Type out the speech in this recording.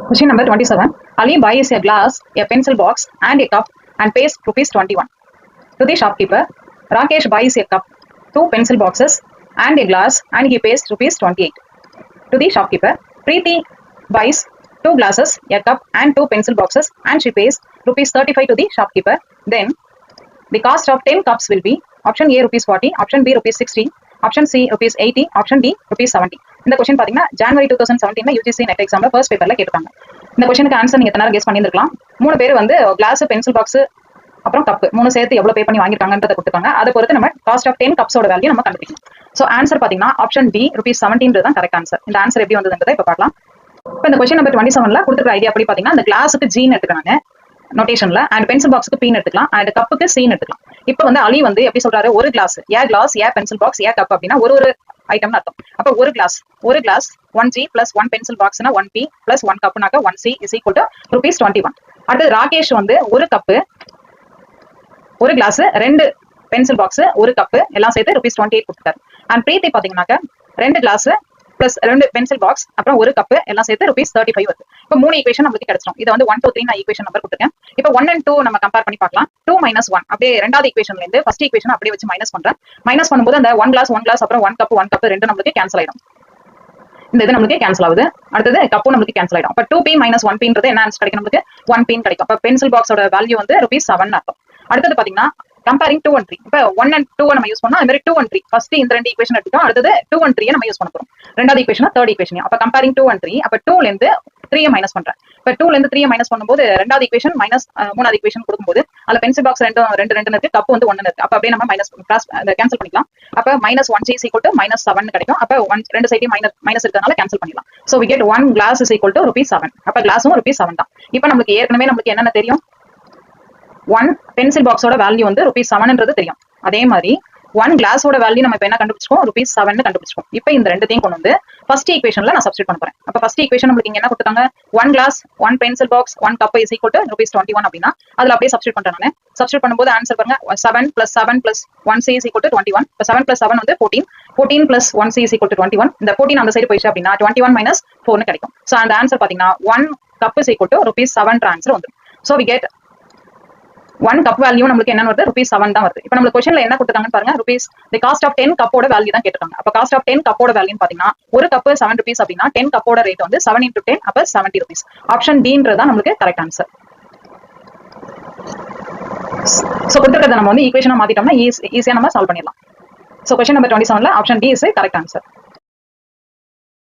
Question number 27. Ali buys a glass, a pencil box, and a cup and pays rupees 21. To the shopkeeper, Rakesh buys a cup, 2 pencil boxes, and a glass, and he pays rupees 28. To the shopkeeper, Preeti buys 2 glasses, a cup, and 2 pencil boxes, and she pays rupees 35 to the shopkeeper. Then, the cost of 10 cups will be option A rupees 40, option B rupees 60, option C rupees 80, option D rupees 70. இந்த question பாத்தீங்கன்னா ஜனவரி 2017 UGC net எக்ஸாம்ல first பேப்பர்ல கேட்டாங்க. இந்த கொஸ்டினுக்கு answer நீங்க எத்தனை guess பண்ணியிருக்கலாம். 3 பேர் வந்து கிளாஸ், பென்சில் பாக்ஸ், அப்புறம் கப் 3 சேர்த்து எவ்வளவு பே பண்ணி வாங்கிருக்காங்கன்றத கொடுத்துருக்காங்க. அதை பொறுத்து நம்ம காஸ்ட் ஆஃப் 10 கப்ஸோட வேல்யூ நம்ம கண்டுபிடிக்கணும். ஸோ ஆன்சர் பாத்தீங்கன்னா ஆப்ஷன் டி rupees 17 தான் கரெக்ட் ஆன்சர். இந்த ஆன்சர் எப்படி வந்ததுன்றதை இப்ப பார்க்கலாம். இப்போ இந்த கொஸ்டின் நம்பர் 27ல கொடுத்துருக்க ஐடியா அப்படி பாத்தீங்கன்னா இந்த கிளாஸுக்கு ஜீன் எடுத்துக்காங்க நோட்டேஷன்ல, அண்ட் பென்சில் பாக்ஸுக்கு பீன் எடுத்துக்கலாம், அண்ட் கப்புக்கு சீன் எடுத்துக்கலாம். இப்போ வந்து அலி வந்து எப்படி சொல்றாரு, ஒரு glass, a pencil box, a cup அப்படின்னா ஒரு ஐட்டம்னு அர்த்தம். அப்போ ஒரு கிளாஸ் 1G plus 1 பென்சில் பாக்ஸ்னா 1P plus 1 கப்னாக்க 1C is equal to rupees 21. அடுத்து ராகேஷ் வந்து ஒரு கப்பு, ஒரு கிளாஸ், 2 பென்சில் பாக்ஸ், ஒரு கப்பு எல்லாம் சேர்த்து rupees 28 கொடுத்தாரு. அண்ட் பிரீத்தி பாத்தீங்கன்னாக்க 2 கிளாஸ் பிளஸ் 2 பென்சில் பாக்ஸ் அப்புறம் ஒரு கப்பு எல்லாம் சேர்த்து rupees 35 வருது. இப்போ 3 ஈக்குவேஷன் நமக்கு கிடைச்சிடும். இதை வந்து 1 2 3 நான் ஈக்குவேஷன் நம்பர் கொடுத்துருக்கேன். இப்போ 1 and 2 நம்ம கம்பேர் பண்ணி பார்க்கலாம். 2 minus 1 அப்படியே ரெண்டாவது ஈக்குவேஷன்ல இருந்து ஃபர்ஸ்ட் ஈக்குவேஷன் அப்படியே வச்சு மைனஸ் பண்றேன். மைனஸ் பண்ணும்போது அந்த 1 கிளாஸ் அப்புறம் 1 கப் ரெண்டு நம்மளுக்கு கேன்சல் ஆயிடும். இந்த இது நம்மளுக்கு கேன்சல் ஆகுது. அடுத்தது கப்பும் நம்மளுக்கு கேன்சல் ஆயிடும். அப்ப 2P minus 1Pன்றது என்ன ஆன்சர் கிடைக்கும், நம்மளுக்கு 1P கிடைக்கும். அப்ப பென்சில் பாக்ஸோட வேல்யூ வந்து rupees 7 அர்த்தம். அடுத்தது பாத்தீங்கன்னா கம்பேரிங் 2 and 3. இப்போ 1 and 2 நம்ம யூஸ் பண்ணா, அது மாதிரி 2 and 3 ஃபர்ஸ்ட் இந்த 2 ஈக்குவேஷன் எடுத்துட்டோம். அடுத்தது 2 and 3 நம்ம யூஸ் பண்ண போறோம். ரெண்டாவது ஈக்குவேஷன் தேர்ட் ஈக்குவேஷன். அப்ப கம்பேரிங் 2 and 3. அப்ப 2ல இருந்து 3 மைனஸ் பண்றேன். இப்ப 2ல இருந்து 3 மைனஸ் பண்ணும்போது ரெண்டாவது ஈக்குவேஷன் மைனஸ் மூணாவது ஈக்குவேஷன் கொடுக்கும்போது அதுல பென்சில் பாக்ஸ் ரெண்டு இருக்கு, கப் வந்து 1 இருக்கு. அப்ப அப்படியே நம்ம மைனஸ் கேன்சல் பண்ணிக்கலாம். அப்ப -1G is equal to -7 கிடைக்கும். அப்ப ரெண்டு சைடையும் மைனஸ் இருக்கிறதுனால கேன்சல் பண்ணிடலாம். So we get 1 glass is equal to rupees 7. அப்ப கிளாஸும் rupees 7 தான். இப்ப நமக்கு ஏற்கனவே நமக்கு என்னென்ன தெரியும், 1 பென்சில் பாக்ஸோட வேல்யூ வந்து rupees 7ன்றது தெரியும். அதே மாதிரி 1 கிளாஸோட வேல்யூ நம்ம இப்ப என்ன கண்டுபிடிச்சோம், rupees 7 கண்டுபிடிச்சோம். இப்போ இந்த ரெண்டுத்தையும் கொண்டு வந்து ஃபர்ஸ்ட் ஈக்குவேஷன்ல நான் சப்ஸ்டிட் பண்ண போறேன். அப்ப ஃபர்ஸ்ட் ஈக்குவேஷன் நமக்கு இங்க என்ன கொடுத்தாங்க, 1 glass, 1 pencil box, 1 cup is equal to rupees 21 அப்படின்னா அதுல அப்படியே சப்ஸ்டிட் பண்றேன். நான் சப்ஸ்டிட் பண்ணும்போது ஆன்சர் பாருங்க, 7 plus 1C is equal to 21. இப்போ 7 plus 7 வந்து 14 plus 1C is equal to 21. இந்த 14 அந்த சைடு போயிடுச்சு அப்படின்னா 21 minus 4 கிடைக்கும். சோ அந்த ஆன்சர் பாத்தீங்கன்னா 1 cup is equal to rupees 7 answer வந்துடும். So we get 1 cup value நமக்கு என்ன வருது, rupees 7 தான் வருது. இப்போ நம்ம क्वेश्चनல என்ன கொடுத்தாங்கன்னு பாருங்க, rupees the cost of 10 கப்போட value தான் கேட்டிருக்காங்க. அப்ப காஸ்ட் ஆஃப் 10 கப்போட வேல்யூ பாத்தீங்கன்னா ஒரு கப் 7 rupees அப்படின்னா 10 கப்போட ரேட் வந்து 7 into 10 அப்ப 70 rupees. ஆப்ஷன் D தான் நமக்கு கரெக்ட் ஆன்சர். சோ கொடுத்திருக்கிறத நம்ம வந்து ஈக்குவேஷனா மாத்திட்டோம்னா ஈஸியா நம்ம சால்வ் பண்ணிடலாம். சோ क्वेश्चन நம்பர் 27ல option D is correct answer.